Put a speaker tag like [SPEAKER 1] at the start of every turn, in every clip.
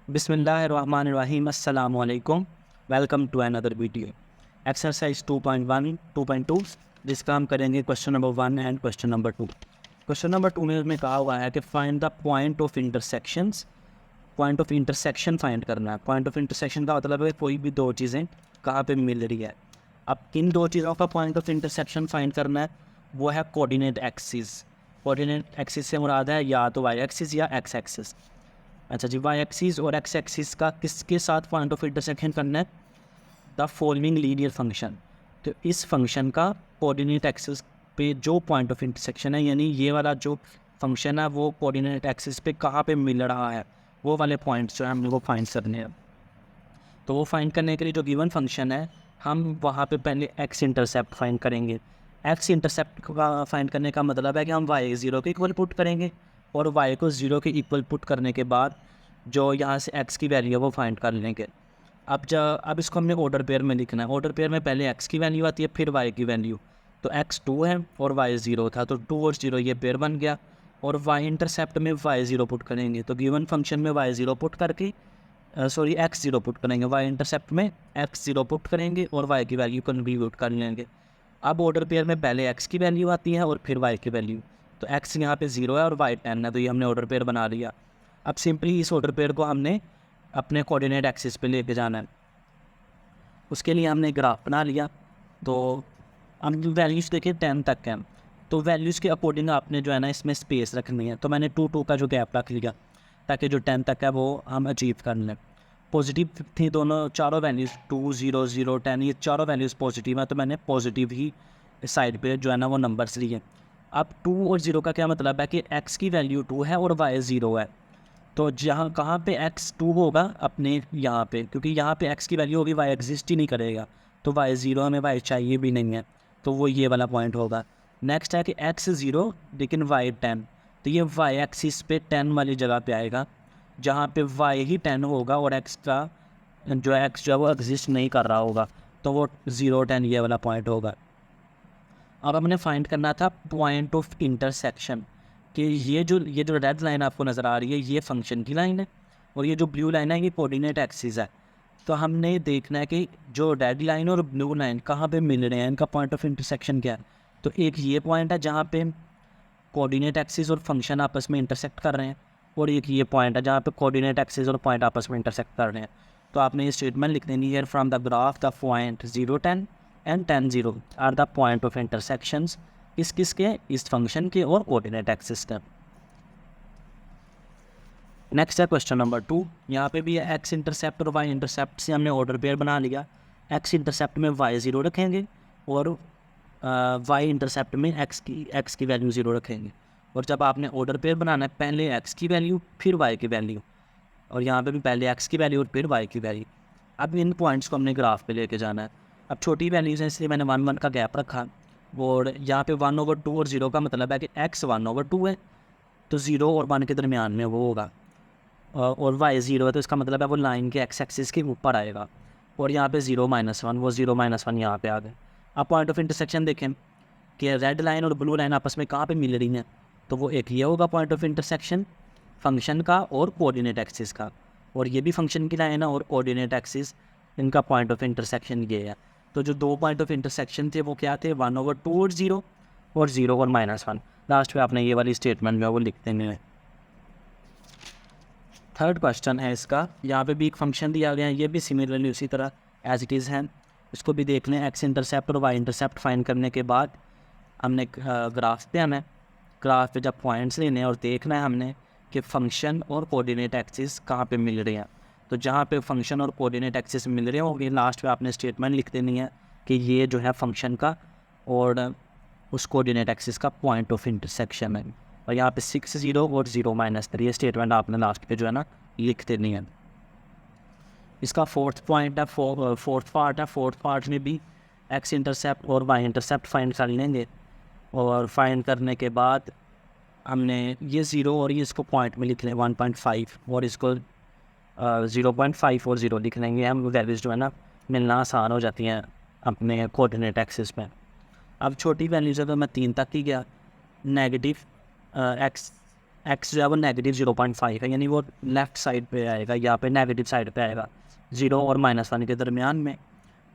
[SPEAKER 1] बिस्मिल्लाहिर्रहमानिर्रहीम अस्सलाम वालेकुम। Welcome to another video. Exercise 2.1 2.2 जिसका हम करेंगे question number 1 and question number 2। Question number 2 में उसमें कहा हुआ है कि find the point of intersections. Point of intersection find करना है। पॉइंट ऑफ इंटरसेक्शन का मतलब है कोई भी दो चीज़ें कहाँ पे मिल रही है। अब किन दो चीज़ों का पॉइंट ऑफ इंटरसेक्शन फाइंड करना है, वो है कोऑर्डिनेट एक्सिस। कोऑर्डिनेट एक्सिस से मुराद है या तो वाई एक्सिस या एक्स एक्सिस। अच्छा जी, वाई एक्सिस और एक्स एक्सिस का किसके साथ पॉइंट ऑफ इंटरसेक्शन करना है? The following linear function. तो इस फंक्शन का कोऑर्डिनेट एक्सिस पे जो पॉइंट ऑफ इंटरसेक्शन है, यानी ये वाला जो फंक्शन है वो कोऑर्डिनेट एक्सिस पे कहाँ पे मिल रहा है, वो वाले पॉइंट्स जो है हम लोग को फाइंड करने हैं। तो वो फाइंड करने के लिए जो गिवन फंक्शन है, हम वहाँ पे पहले एक्स इंटरसेप्ट फाइंड करेंगे। एक्स इंटरसेप्ट का फाइंड करने का मतलब है कि हम वाई 0 के इक्वल पुट करेंगे और वाई को 0 के इक्वल पुट करने के बाद जो यहाँ से एक्स की वैल्यू है वो फाइंड कर लेंगे। अब इसको हमने ऑर्डर पेयर में लिखना है। ऑर्डर पेयर में पहले एक्स की वैल्यू आती है, फिर वाई की वैल्यू। तो एक्स 2 है और वाई 0 था, तो 2 और 0 ये पेयर बन गया। और वाई इंटरसेप्ट में वाई 0 पुट करेंगे, तो गिवन फंक्शन में वाई 0 पुट करके एक्स 0 पुट करेंगे, वाई इंटरसेप्ट में एक्स 0 पुट करेंगे और वाई की वैल्यू कंट्रीब्यूट कर लेंगे। अब ऑर्डर पेयर में पहले एक्स की वैल्यू आती है और फिर वाई की वैल्यू। तो एक्स यहाँ पे 0 है और वाई 10 है, तो ये हमने ऑर्डर पेयर बना लिया। अब सिंपली इस ऑर्डर पेयर को हमने अपने कोऑर्डिनेट एक्सिस पे लेके जाना है। उसके लिए हमने ग्राफ बना लिया। तो हम वैल्यूज़ देखिए 10 तक हैं, तो वैल्यूज़ के अकॉर्डिंग आपने जो है ना इसमें स्पेस रखनी है। तो मैंने 2 का जो गैप रख लिया ताकि जो 10 तक है वो हम अचीव कर लें। पॉजिटिव थी दोनों चारों वैल्यूज़, 2 0 0 10, ये चारों वैल्यूज़ पॉजिटिव हैं, तो मैंने पॉजिटिव ही साइड पे जो है ना वो नंबर्स लिए। अब 2 और 0 का क्या मतलब है कि एक्स की वैल्यू 2 है और वाई 0 है। तो जहाँ कहाँ पे एक्स 2 होगा अपने यहाँ पे, क्योंकि यहाँ पे एक्स की वैल्यू होगी, वाई एग्जिस्ट ही नहीं करेगा। तो वाई 0 हमें वाई चाहिए भी नहीं है, तो वो ये वाला पॉइंट होगा। नेक्स्ट है कि एक्स 0 लेकिन वाई 10, तो ये वाई एक्सिस पे 10 वाली जगह पे आएगा जहाँ पे वाई ही 10 होगा और एक्स का जो एक्स जो है वो एग्जिस्ट नहीं कर रहा होगा, तो वो 0 10 ये वाला पॉइंट होगा। अब हमने फाइंड करना था पॉइंट ऑफ इंटरसेक्शन, कि ये जो रेड लाइन आपको नज़र आ रही है ये फंक्शन की लाइन है और ये जो ब्लू लाइन है ये कोऑर्डिनेट एक्सिस है। तो हमने देखना है कि जो रेड लाइन और ब्लू लाइन कहाँ पे मिल रहे हैं, इनका पॉइंट ऑफ इंटरसेक्शन क्या है। तो एक ये पॉइंट है जहाँ पे कोऑर्डिनेट एक्सिस और फंक्शन आपस में इंटरसेक्ट कर रहे हैं, और एक ये पॉइंट है जहाँ पे कोऑर्डिनेट एक्सिस और पॉइंट आपस में इंटरसेक्ट कर रहे हैं। तो आपने ये स्टेटमेंट लिख देनी है, from the graph the point 0 10 and 10 0 are the point of intersections. किसके? इस फंक्शन के और कोऑर्डिनेट एक्सिस के। नेक्स्ट है क्वेश्चन नंबर 2। यहाँ पे भी है एक्स इंटरसेप्ट और वाई इंटरसेप्ट से हमने ऑर्डर पेयर बना लिया। एक्स इंटरसेप्ट में वाई 0 रखेंगे और वाई इंटरसेप्ट में एक्स की वैल्यू 0 रखेंगे। और जब आपने ऑर्डर पेयर बनाना है, पहले एक्स की वैल्यू फिर वाई की वैल्यू, और यहाँ पे भी पहले एक्स की वैल्यू और फिर वाई की वैल्यू। अब इन पॉइंट्स को हमने ग्राफ पे लेके जाना है। अब छोटी वैल्यूज़ हैं इसलिए मैंने 1 1 का गैप रखा, और यहाँ पे 1/2 और 0 का मतलब है कि एक्स 1/2 है, तो 0 और 1 के दरमियान में वो होगा। और वाई 0 है, तो इसका मतलब है वो लाइन के एक्स एक्सिस के ऊपर आएगा। और यहाँ पे 0 -1, वो 0 -1 यहाँ पे आ गए। अब पॉइंट ऑफ इंटरसेक्शन देखें कि रेड लाइन और ब्लू लाइन आपस में कहाँ पे मिल रही हैं, तो वो एक ये होगा पॉइंट ऑफ इंटरसेक्शन फंक्शन का और कोऑर्डिनेट एक्सिस का। और ये भी फंक्शन की लाइन है और कोऑर्डिनेट एक्सिस, इनका पॉइंट ऑफ इंटरसेक्शन ये है। तो जो दो पॉइंट ऑफ इंटरसेक्शन थे वो क्या थे? 1/2 और 0, और 0 और -1। लास्ट में आपने ये वाली स्टेटमेंट जो है वो लिख देनी है। थर्ड क्वेश्चन है इसका, यहाँ पे भी एक फंक्शन दिया गया है, ये भी सिमिलरली उसी तरह एज इट इज़ है। इसको भी देख लें। एक्स इंटरसेप्ट और वाई इंटरसेप्ट फाइंड करने के बाद हमने ग्राफ पे आना है। ग्राफ पे जब पॉइंट्स लेने हैं और देखना है हमने कि फंक्शन और कोऑर्डिनेट एक्सिस कहाँ पे मिल रहे हैं। तो जहाँ पे फंक्शन और कोऑर्डिनेट एक्सिस मिल रहे होंगे, लास्ट पे आपने स्टेटमेंट लिख देनी है कि ये जो है फंक्शन का और उस कोऑर्डिनेट एक्सिस का पॉइंट ऑफ इंटरसेक्शन है। और यहाँ पे 6 0 और 0 -3 ये स्टेटमेंट आपने लास्ट पे जो है ना लिख देनी है। इसका फोर्थ पॉइंट है, फोर्थ पार्ट है। फोर्थ पार्ट में भी एक्स इंटरसेप्ट और वाई इंटरसेप्ट फाइंड कर लेंगे, और फाइंड करने के बाद हमने ये 0 और ये इसको पॉइंट में लिख लें 1.5, और इसको 0.5 और 0 लिख लेंगे हम। वैल्यूज़ जो है ना मिलना आसान हो जाती हैं अपने कोऑर्डिनेट एक्सिस में। अब छोटी वैल्यूज़ अगर मैं 3 तक ही गया, नेगेटिव एक्स एक्स जो है वो नेगेटिव 0.5 है, यानी वो लेफ़्ट साइड पे आएगा, यहाँ पे नेगेटिव साइड पे आएगा 0 और -1 के दरमियान में।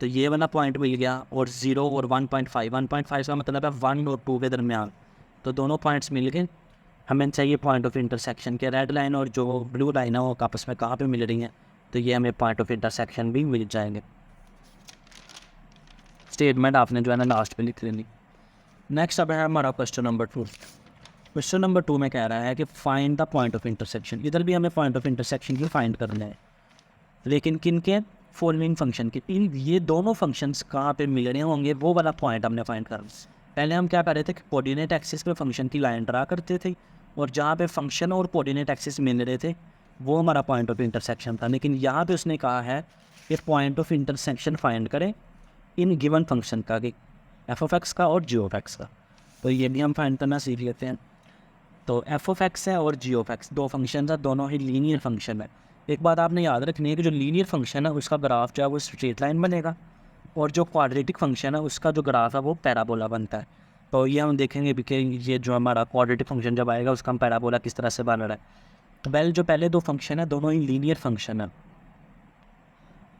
[SPEAKER 1] तो ये वाला पॉइंट मिल गया। और 0 और 1.5 का मतलब है 1 और 2 के दरमियान। तो दोनों पॉइंट्स मिल गए। हमें चाहिए पॉइंट ऑफ इंटरसेक्शन के। रेड लाइन और जो ब्लू लाइन है वो आपस में कहाँ पे मिल रही हैं, तो ये हमें पॉइंट ऑफ इंटरसेक्शन भी मिल जाएंगे। स्टेटमेंट आपने जो है ना लास्ट पे लिख लेनी। नेक्स्ट अब है हमारा क्वेश्चन नंबर 2। क्वेश्चन नंबर 2 में कह रहा है कि find the point of intersection. इधर भी हमें पॉइंट ऑफ इंटरसेक्शन की फाइंड करना है, लेकिन किन के? फॉलोइंग फंक्शन के। इन ये दोनों फंक्शंस कहाँ पे मिल रहे होंगे वो वाला पॉइंट हमने फाइंड करना। पहले हम क्या कर रहे थे कि कोऑर्डिनेट एक्सिस पे फंक्शन की लाइन ड्रा करते थे, और जहाँ पे फंक्शन और कोऑर्डिनेट एक्सिस मिल रहे थे वो हमारा पॉइंट ऑफ इंटरसेक्शन था। लेकिन यहाँ पे उसने कहा है कि पॉइंट ऑफ इंटरसेक्शन फाइंड करें इन गिवन फंक्शन का, कि एफ ऑफ एक्स का और जी ऑफ एक्स का। तो ये भी हम फाइंड करना सीख लेते हैं। तो एफ ऑफ एक्स है और जी ऑफ एक्स दो फंक्शन है, दोनों ही लीनियर फंक्शन है। एक बात आपने याद रखनी है कि जो लीनियर फंक्शन है उसका ग्राफ जो है वो स्ट्रेट लाइन बनेगा, और जो क्वाड्रेटिक फंक्शन है उसका जो ग्राफ है वो पैराबोला बनता है। तो ये हम देखेंगे भी कि ये जो हमारा क्वाड्रेटिक फंक्शन जब आएगा उसका हम पैराबोला किस तरह से बन रहा है। वेल जो पहले दो फंक्शन है दोनों ही लीनियर फंक्शन है।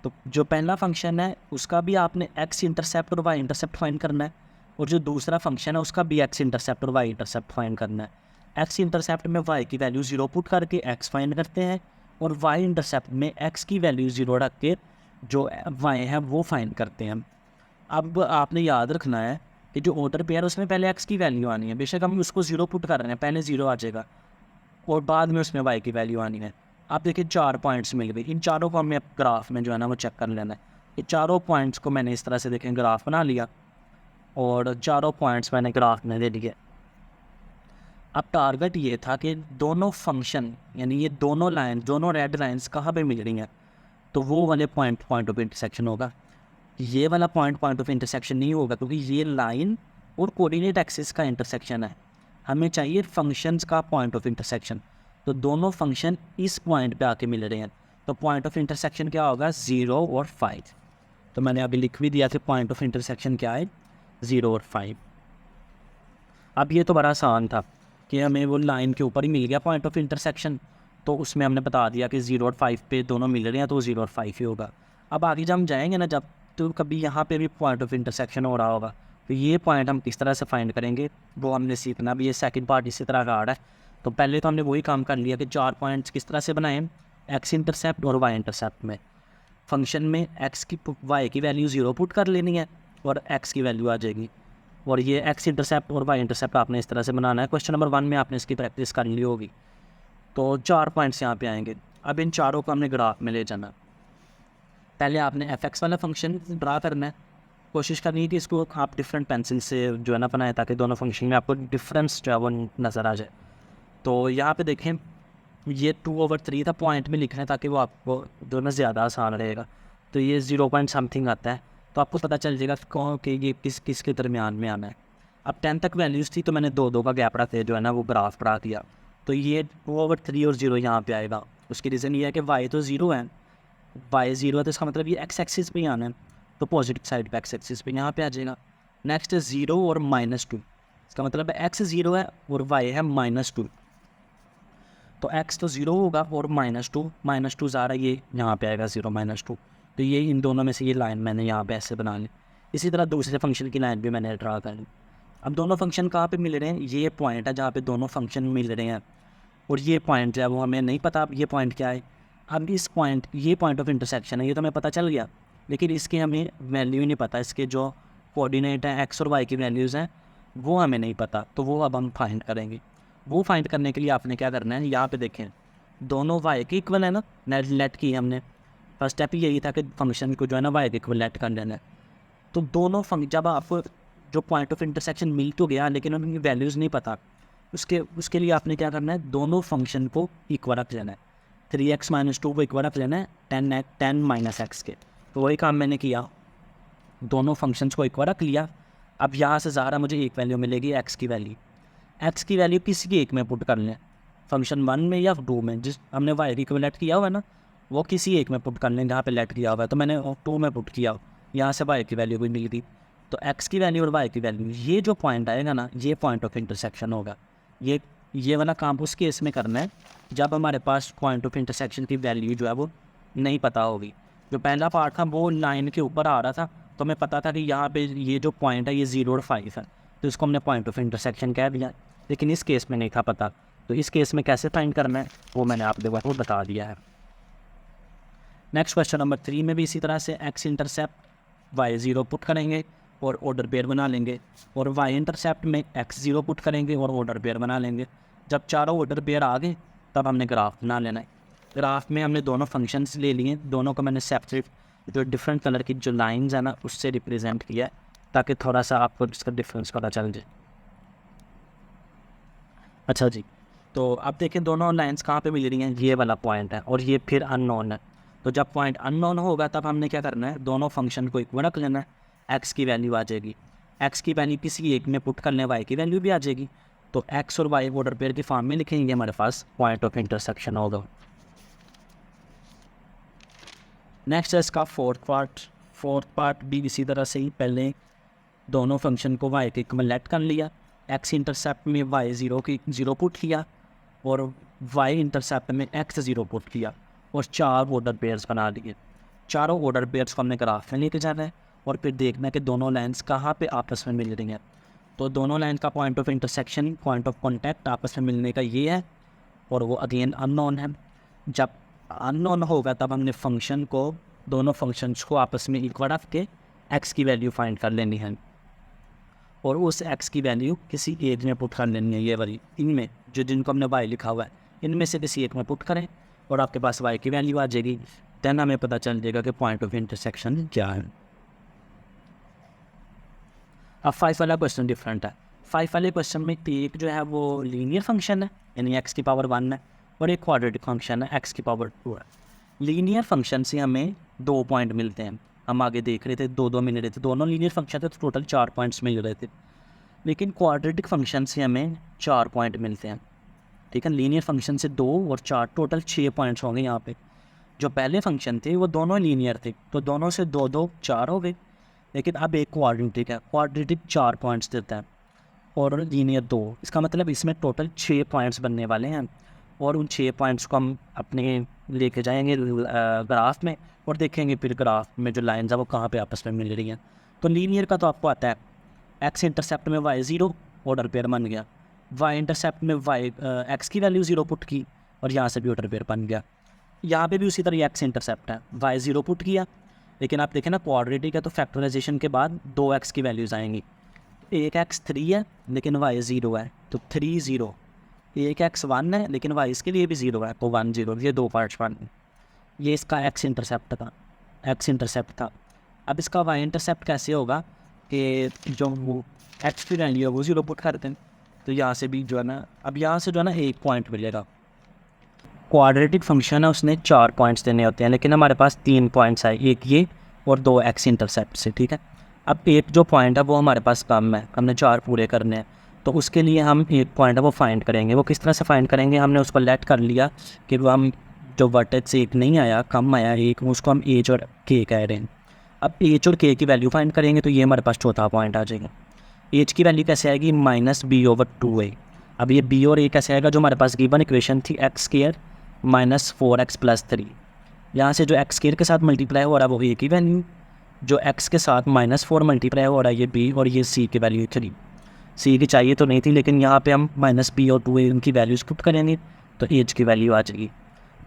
[SPEAKER 1] तो जो पहला फंक्शन है उसका भी आपने एक्स इंटरसेप्ट और वाई इंटरसेप्ट फाइंड करना है, और जो दूसरा फंक्शन है उसका भी एक्स इंटरसेप्ट और वाई इंटरसेप्ट फाइंड करना है। एक्स इंटरसेप्ट में वाई की वैल्यू 0 पुट करके एक्स फाइंड करते हैं, और वाई इंटरसेप्ट में एक्स की वैल्यू 0 रख के जो वाई है वो फाइंड करते हैं। अब आपने याद रखना है कि जो ऑर्डर पेयर है उसमें पहले एक्स की वैल्यू आनी है। बेशक हम उसको 0 पुट कर रहे हैं, पहले 0 आ जाएगा और बाद में उसमें वाई की वैल्यू आनी है। आप देखिए 4 पॉइंट्स मिल गए, इन चारों को हमें ग्राफ में जो है ना वो चेक कर लेना है। ये चारों पॉइंट्स को मैंने इस तरह से देखें ग्राफ बना लिया, और चारों पॉइंट्स मैंने ग्राफ में दे दिए। अब टारगेट ये था कि दोनों फंक्शन यानी ये दोनों लाइन, दोनों रेड लाइंस कहाँ पे मिल रही हैं, तो वो वाले पॉइंट ऑफ इंटरसेक्शन होगा। ये वाला पॉइंट ऑफ इंटरसेक्शन नहीं होगा, क्योंकि ये लाइन और कोऑर्डिनेट एक्सिस का इंटरसेक्शन है। हमें चाहिए फंक्शंस का पॉइंट ऑफ इंटरसेक्शन। तो दोनों फंक्शन इस पॉइंट पे आके मिल रहे हैं, तो पॉइंट ऑफ इंटरसेक्शन क्या होगा? 0 और 5। तो मैंने अभी लिख भी दिया कि पॉइंट ऑफ इंटरसेक्शन क्या है, 0 और 5। अब ये तो बड़ा आसान था कि हमें वो लाइन के ऊपर ही मिल गया पॉइंट ऑफ इंटरसेक्शन, तो उसमें हमने बता दिया कि 0 और 5 पे दोनों मिल रहे हैं, तो 0 और 5 ही होगा। अब आगे जब हम जाएंगे ना, जब तो कभी यहाँ पे भी पॉइंट ऑफ इंटरसेक्शन हो रहा होगा, तो ये पॉइंट हम किस तरह से फाइंड करेंगे वो हमने सीखना। भी ये सेकंड पार्ट इसी तरह का आ रहा है। तो पहले तो हमने वही काम कर लिया कि 4 पॉइंट्स किस तरह से बनाएं, एक्स इंटरसेप्ट और वाई इंटरसेप्ट में। फंक्शन में एक्स की वाई की वैल्यू 0 पुट कर लेनी है और एक्स की वैल्यू आ जाएगी, और ये एक्स इंटरसेप्ट और वाई इंटरसेप्ट आपने इस तरह से बनाना है। क्वेश्चन नंबर 1 में आपने इसकी प्रैक्टिस कर ली होगी। तो 4 पॉइंट्स यहाँ पे आएंगे। अब इन चारों को हमने ग्राफ में ले जाना। पहले आपने एफ एक्स वाला फंक्शन ड्रा करना है। कोशिश करनी है कि इसको आप डिफरेंट पेंसिल से जो है ना बनाएं, ताकि दोनों फंक्शन में आपको डिफरेंस जो है वो नज़र आ जाए। तो यहाँ पे देखें ये 2/3 था, पॉइंट में लिखना है ताकि वो आपको दोनों ज़्यादा आसान रहेगा। तो ये 0 पॉइंट समथिंग आता है, तो आपको पता चल जाएगा कौन कि ये किस के दरमियान में आना है। अब 10 तक वैल्यूज़ थी, तो मैंने 2 का गैप रख के जो है ना वो ग्राफ बढ़ा दिया। तो ये 2/3 और 0 यहाँ पे आएगा। उसकी रीज़न ये है कि वाई तो 0 है, वाई 0 है, तो इसका मतलब ये एक्स एक्सिस पे ही आना है, तो पॉजिटिव साइड पे एक्स एक्सिस पे यहाँ पे आ जाएगा। नेक्स्ट है 0 और -2, इसका मतलब है एक्स 0 है और वाई है -2। तो x तो 0 होगा और -2 ज़ारा ये यहाँ पे आएगा 0 -2। तो ये इन दोनों में से ये लाइन मैंने यहाँ पे ऐसे बना ली। इसी तरह दूसरे फंक्शन की लाइन भी मैंने ड्रा कर ली। अब दोनों फंक्शन कहाँ पे मिल रहे हैं, ये पॉइंट है जहाँ पे दोनों फंक्शन मिल रहे हैं, और ये पॉइंट जो है वो हमें नहीं पता अब ये पॉइंट क्या है। अब इस पॉइंट, ये पॉइंट ऑफ इंटरसेक्शन है, ये तो हमें पता चल गया, लेकिन इसके हमें वैल्यू ही नहीं पता। इसके जो कोऑर्डिनेट हैं एक्स और वाई की वैल्यूज़ हैं वो हमें नहीं पता, तो वो अब हम फाइंड करेंगे। वो फाइंड करने के लिए आपने क्या करना है, यहाँ पे देखें दोनों वाई के इक्वल है ना, लेट की हमने। फर्स्ट स्टेप यही था कि फंक्शन को जो है ना वाई के इक्वल लेट कर लेना है। तो दोनों जब आपको जो पॉइंट ऑफ इंटरसेक्शन मिल तो गया, लेकिन उनकी वैल्यूज़ नहीं पता, उसके लिए आपने क्या करना है, दोनों फंक्शन को इक्वल रख लेना है। 3x - 2 को इक्वल रख लेना है 10 - x के। तो वही काम मैंने किया, दोनों फंक्शंस को इक्वल रख लिया। अब यहाँ से ज़ारा मुझे एक वैल्यू मिलेगी एक्स की वैल्यू। एक्स की वैल्यू किसी की एक में पुट कर लें, फंक्शन 1 में या 2 में, जिस हमने वाई की इक्वल लेट किया हुआ है ना वो किसी एक में पुट कर लें जहाँ पे लेट किया हुआ है। तो मैंने 2 में पुट किया, यहाँ से वाई की वैल्यू भी मिल गई। तो एक्स की वैल्यू और वाई की वैल्यू, ये जो पॉइंट आएगा ना ये पॉइंट ऑफ इंटरसेक्शन होगा। ये वाला काम उस केस में करना है जब हमारे पास पॉइंट ऑफ इंटरसेक्शन की वैल्यू जो है वो नहीं पता होगी। जो पहला पार्ट था वो लाइन के ऊपर आ रहा था, तो हमें पता था कि यहाँ पे ये जो पॉइंट है ये 0 और 5 है, तो इसको हमने पॉइंट ऑफ इंटरसेक्शन कह दिया। लेकिन इस केस में नहीं था पता, तो इस केस में कैसे फाइंड करना है वो मैंने आप लोगों को बता दिया है। नेक्स्ट क्वेश्चन नंबर 3 में भी इसी तरह से एक्स इंटरसेप्ट y0 पुट करेंगे और ऑर्डर पेयर बना लेंगे, और y इंटरसेप्ट में x0 पुट करेंगे और ऑर्डर पेयर बना लेंगे। जब चारों ऑर्डर पेयर आ गए तब हमने ग्राफ बना लेना है। ग्राफ में हमने दोनों फंक्शंस ले लिए, दोनों को मैंने सेपरेट जो डिफरेंट कलर की जो लाइंस है ना उससे रिप्रेजेंट किया है, ताकि थोड़ा सा आपको इसका डिफरेंस पता चल जाए। अच्छा जी, तो अब देखें दोनों लाइंस कहाँ पे मिल रही हैं, ये वाला पॉइंट है और ये फिर अननोन है। तो जब पॉइंट अननोन होगा तब हमने क्या करना है, दोनों फंक्शन को इक्वल रख लेना है। एक्स की वैल्यू आ जाएगी, एक्स की वैल्यू किसी एक में पुट करने वाई की वैल्यू भी आ जाएगी, तो एक्स और वाई ऑर्डर पेयर के फॉर्म में लिखेंगे, हमारे पास पॉइंट ऑफ इंटरसेक्शन होगा। नेक्स्ट है इसका फोर्थ पार्ट भी इसी तरह से ही, पहले दोनों फंक्शन को वाई के इक्वलेट कर लिया, एक्स इंटरसेप्ट में y0 की 0 पुट किया और y इंटरसेप्ट में x0 पुट किया और 4 ऑर्डर पेयर्स बना लिए। चारों ऑर्डर पेयर्स को हमने ग्राफ में लेके जाना है और फिर देखना है कि दोनों लाइंस कहाँ पे आपस में मिल रही हैं। तो दोनों लाइन का point of intersection, point of contact आपस में मिलने का ये है, और वो अगेन अननोन है। जब अननोन होगा तब हमने फंक्शन को, दोनों फंक्शंस को आपस में इक्वल रख के x की वैल्यू फाइंड कर लेनी है, और उस x की वैल्यू किसी एक में पुट कर लेनी है। ये वाली इनमें जो जिनको हमने y लिखा हुआ है इनमें से किसी एक में पुट करें और आपके पास y की वैल्यू आ जाएगी। देन हमें पता चल जाएगा कि पॉइंट ऑफ इंटरसेक्शन क्या है। अब 5 वाला क्वेश्चन डिफरेंट है। 5 वाले क्वेश्चन में एक जो है वो लीनियर फंक्शन है यानी x की पावर 1 है, और एक क्वाड्रेटिक फंक्शन है x की पावर 2 है। लीनियर फंक्शन से हमें 2 पॉइंट मिलते हैं, हम आगे देख रहे थे 2 मिल रहे थे, दोनों लीनियर फंक्शन थे तो टोटल 4 पॉइंट्स मिल रहे थे। लेकिन क्वाड्रेटिक फंक्शन से हमें 4 पॉइंट मिलते हैं, ठीक है। लीनियर फंक्शन से 2 और 4 टोटल 6 पॉइंट्स होंगे यहाँ पे। जो पहले फंक्शन थे वो दोनों लीनियर थे, तो दोनों से 2 4 हो गए। लेकिन अब एक क्वाड्रेटिक है, क्वाड्रेटिक 4 पॉइंट्स देता है और लीनियर 2, इसका मतलब इसमें टोटल 6 पॉइंट्स बनने वाले हैं। और उन 6 पॉइंट्स को हम अपने लेके जाएंगे ग्राफ में और देखेंगे फिर ग्राफ में जो लाइंस है वो कहाँ पे आपस में मिल रही हैं। तो लीनियर का तो आपको आता है, एक्स इंटरसेप्ट में y0 ऑर्डर पेयर बन गया, y इंटरसेप्ट में x की वैल्यू 0 पुट की और यहाँ से भी ऑर्डर पेयर बन गया। यहाँ पे भी उसी तरह एक्स इंटरसेप्ट है, y0 पुट किया। लेकिन आप देखें ना क्वाड्रेटिक है तो फैक्टराइजेशन के बाद 2x की वैल्यूज़ आएंगी। एक x 3 है लेकिन y 0 है तो 3 0, एक x 1 है लेकिन y इसके लिए भी 0 है तो 1 0, ये 2 पार्ट्स बन गए। ये इसका x इंटरसेप्ट था। अब इसका y इंटरसेप्ट कैसे होगा कि जो वो x की वैल्यू है वो 0 पुट करते हैं, तो यहाँ से भी जो है ना, अब यहाँ से जो है ना 1 पॉइंट मिलेगा। क्वाड्रेटिक फंक्शन है उसने 4 पॉइंट्स देने होते हैं, लेकिन हमारे पास 3 पॉइंट्स आए, एक ये और 2 x इंटरसेप्ट से, ठीक है। अब एक जो पॉइंट है वो हमारे पास कम है, हमने 4 पूरे करने हैं, तो उसके लिए हम एक पॉइंट है वो फाइंड करेंगे। वो किस तरह से फाइंड करेंगे, हमने उसको लेट कर लिया कि वो हम जो वर्टेक्स से एक नहीं आया, कम आया एक, उसको हम एच और के कह रहे हैं। अब एच और के की वैल्यू फाइंड करेंगे तो ये हमारे पास चौथा पॉइंट आ जाएगा। एच की वैल्यू कैसे आएगी, -b/2a। अब ये b और a कैसे आएगा, जो हमारे पास गिवन इक्वेशन थी x² -4x + 3, यहाँ से जो x² के साथ मल्टीप्लाई हो रहा है वो a की वैल्यू, जो x के साथ -4 मल्टीप्लाई हो रहा है ये b, और ये c की वैल्यू 3। c की चाहिए तो नहीं थी, लेकिन यहाँ पे हम -b और 2a उनकी वैल्यूज़ पुट करेंगे तो h की वैल्यू आ जाएगी।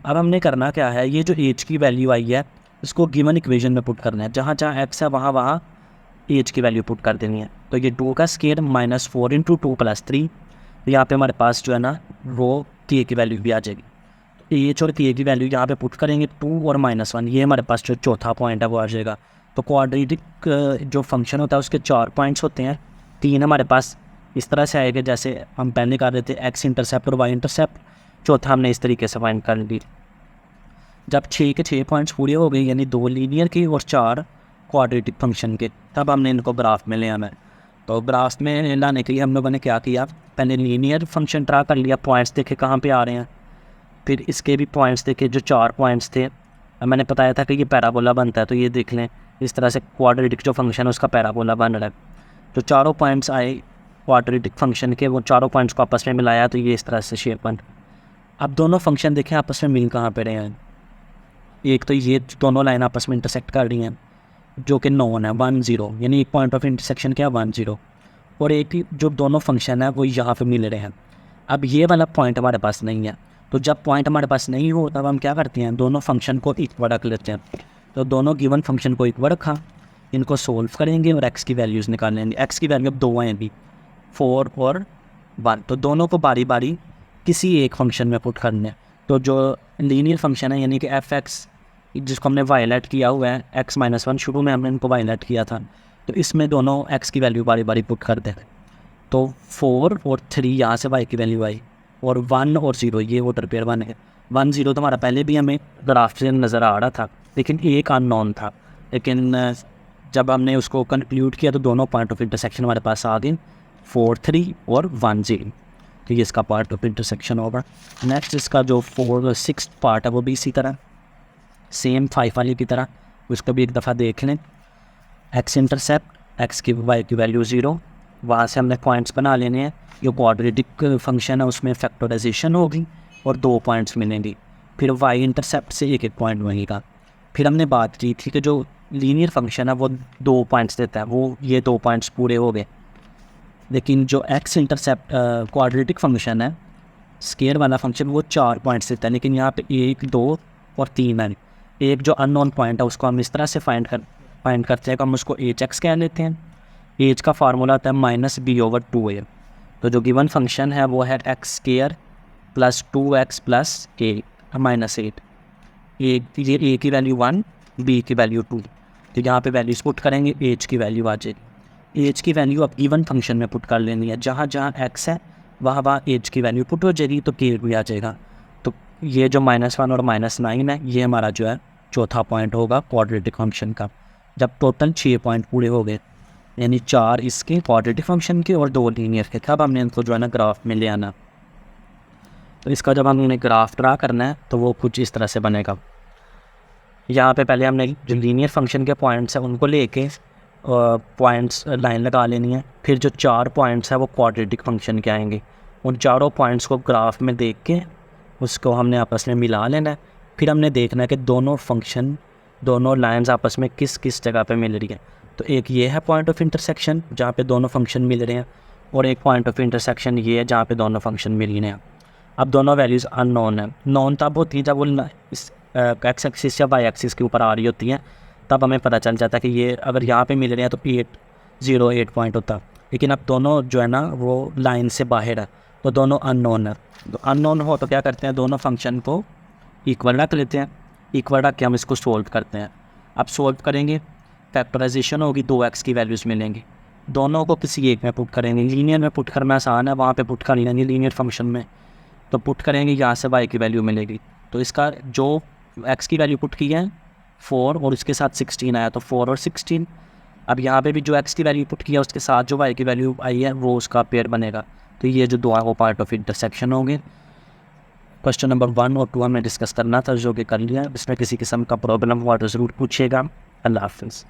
[SPEAKER 1] अब हमने करना क्या है, ये जो h की वैल्यू आई है इसको गिवन इक्वेशन में पुट करना है, जहाँ जहाँ x है वहाँ वहाँ h की वैल्यू पुट कर देनी है। तो ये 2 का स्क्वायर -4 × 2 + 3, तो यहाँ पे हमारे पास जो है ना वो k की वैल्यू भी आ जाएगी। h और k की वैल्यू यहाँ पे पुट करेंगे 2 और -1, ये हमारे पास जो चौथा पॉइंट है वो आ जाएगा। तो क्वाड्रेटिक जो फंक्शन होता है उसके 4 पॉइंट्स होते हैं, 3 हमारे पास इस तरह से आएगा जैसे हम पहले कर रहे थे x इंटरसेप्ट और y इंटरसेप्ट, चौथा हमने इस तरीके से फाइंड कर ली। जब 6 के 6 पॉइंट्स पूरे हो गए यानी 2 लीनियर के और 4 क्वाड्रेटिक फंक्शन के, तब हमने इनको ग्राफ में ले आना है। तो ग्राफ में लाने के लिए हम लोगों ने क्या किया, पहले लीनियर फंक्शन ट्रा कर लिया, पॉइंट्स देखे कहाँ पे आ रहे हैं, फिर इसके भी पॉइंट्स देखे जो 4 पॉइंट्स थे। मैंने बताया था कि ये पैराबोला बनता है, तो ये देख लें इस तरह से क्वाड्रेटिक जो फंक्शन है उसका पैराबोला बन रहा है। तो चारों पॉइंट्स आए क्वाड्रेटिक फंक्शन के, वो चारों पॉइंट्स को आपस में मिलाया तो ये इस तरह से शेप बन। अब दोनों फंक्शन देखें आपस में मिल कहाँ पे रहे हैं। एक तो ये दोनों लाइन आपस में इंटरसेक्ट कर रही हैं जो कि नॉन है 1 0, यानी एक पॉइंट ऑफ इंटरसेक्शन क्या है 1 0, और एक ही जो दोनों फंक्शन है वो यहाँ पे मिल रहे हैं। अब ये वाला पॉइंट हमारे पास नहीं है, तो जब पॉइंट हमारे पास नहीं हो तब हम क्या करते हैं, दोनों फंक्शन को इक्वल रख लेते हैं। तो दोनों गिवन फंक्शन को इक्वल रखा, इनको सोल्व करेंगे और एक्स की वैल्यूज़ निकाल लेंगे। एक्स की वैल्यू अब 2 हैं अभी, 4 और 1, तो दोनों को बारी बारी किसी एक फंक्शन में पुट करने हैं। तो जो लीनियर फंक्शन है यानी कि एफ एक्स जिसको हमने वायलेट किया हुआ है x-1, शुरू में हमने इनको वायलेट किया था, तो इसमें दोनों x की वैल्यू बारी बारी पुट कर दें। तो 4 और 3 यहाँ से y की वैल्यू आई, और 1 और 0 ये वोटर पेयर 1 है। 1 0 तो हमारा पहले भी हमें ग्राफ से नज़र आ रहा था, लेकिन एक अननोन था। लेकिन जब हमने उसको कंक्लूड किया तो दोनों पॉइंट ऑफ इंटरसेक्शन हमारे पास आ गए, 4 3 और 1 0। तो ये इसका पार्ट ऑफ इंटरसेक्शन होगा। नेक्स्ट इसका जो 4 6 पार्ट है वो भी इसी तरह सेम 5 वाली की तरह, उसको भी एक दफ़ा देख लें। एक्स इंटरसेप्ट एक्स की वाई की वैल्यू 0, वहाँ से हमने पॉइंट्स बना लेने हैं। जो क्वाड्रेटिक फंक्शन है उसमें फैक्टराइजेशन होगी और 2 पॉइंट्स मिलेंगी। फिर वाई इंटरसेप्ट से एक पॉइंट बनेगा। फिर हमने बात की थी कि जो लीनियर फंक्शन है वो 2 पॉइंट्स देता है, वो ये 2 पॉइंट्स पूरे हो गए। लेकिन जो एक्स इंटरसेप्ट क्वाड्रेटिक फंक्शन है, स्केयर वाला फंक्शन, वो 4 पॉइंट्स देता है, लेकिन यहाँ पे 1 2 और 3 है। एक जो अननोन पॉइंट है उसको हम इस तरह से फाइंड करते हैं कि हम उसको एच एक्स कह लेते हैं। एच का फार्मूला आता है -b/2a। तो जो गिवन फंक्शन है वो है x square plus 2x plus a -8। ये a की वैल्यू 1, b की वैल्यू 2। तो यहाँ पे वैल्यूज पुट करेंगे, एच की वैल्यू आ जाएगी। एच की वैल्यू अब गिवन फंक्शन में पुट कर लेनी है, जहाँ जहाँ x है वहाँ एच की वैल्यू पुट हो जाएगी, तो k भी आ जाएगा। तो ये जो -1 और -9 है ये हमारा जो है चौथा पॉइंट होगा क्वाड्रेटिक फंक्शन का। जब टोटल 6 पॉइंट पूरे हो गए, यानी 4 इसके क्वाड्रेटिक फंक्शन के और 2 लीनियर के, तब हमने इनको जो है ना ग्राफ में ले आना। तो इसका जब हमने ग्राफ ड्रा करना है तो वो कुछ इस तरह से बनेगा। यहाँ पे पहले हमने जो लीनियर फंक्शन के पॉइंट्स हैं उनको लेके पॉइंट्स लाइन लगा लेनी है। फिर जो 4 पॉइंट्स हैं वो क्वाड्रेटिक फंक्शन के आएंगे। उन चारों पॉइंट्स को ग्राफ में देख के उसको हमने आपस में मिला लेना है। फिर हमने देखना है कि दोनों फंक्शन, दोनों लाइंस आपस में किस किस जगह पे मिल रही है। तो एक ये है पॉइंट ऑफ इंटरसेक्शन जहाँ पे दोनों फंक्शन मिल रहे हैं, और एक पॉइंट ऑफ इंटरसेक्शन ये है जहाँ पे दोनों फंक्शन मिल रहे हैं। अब दोनों वैल्यूज़ अननोन है। नॉन तब होती है जब वो इस एक्स एक्सिस या वाई एक्सिस के ऊपर आ रही होती हैं, तब हमें पता चल जाता है कि ये अगर यहाँ पे मिल रहे हैं तो 8 0 8 पॉइंट होता। लेकिन अब दोनों जो है ना वो लाइन से बाहर है, तो दोनों अननोन है। तो अननोन हो तो क्या करते हैं, दोनों फंक्शन को इक्वल रख लेते हैं। इक्वल रख के हम इसको सोल्व करते हैं। अब सोल्व करेंगे, फैक्टराइजेशन होगी, 2x की वैल्यूज़ मिलेंगी। दोनों को किसी एक में पुट करेंगे। लीनियर में पुट करना आसान है, वहाँ पे पुट करनी नहीं लीनियर फंक्शन में। तो पुट करेंगे, यहाँ से y की वैल्यू मिलेगी। तो इसका जो x की वैल्यू पुट की है 4 और उसके साथ 16 आया, तो 4 और 16। अब यहाँ पे भी जो x की वैल्यू पुट किया उसके साथ जो y की वैल्यू आई है वो उसका पेयर बनेगा। तो ये जो 2 वो पार्ट ऑफ इंटरसेक्शन होंगे। क्वेश्चन नंबर 1 और 2 हमें डिस्कस करना था, जो कि कर लिया। इसमें किसी किस्म का प्रॉब्लम हुआ तो ज़रूर पूछिएगा। अल्लाह हाफ़िज़।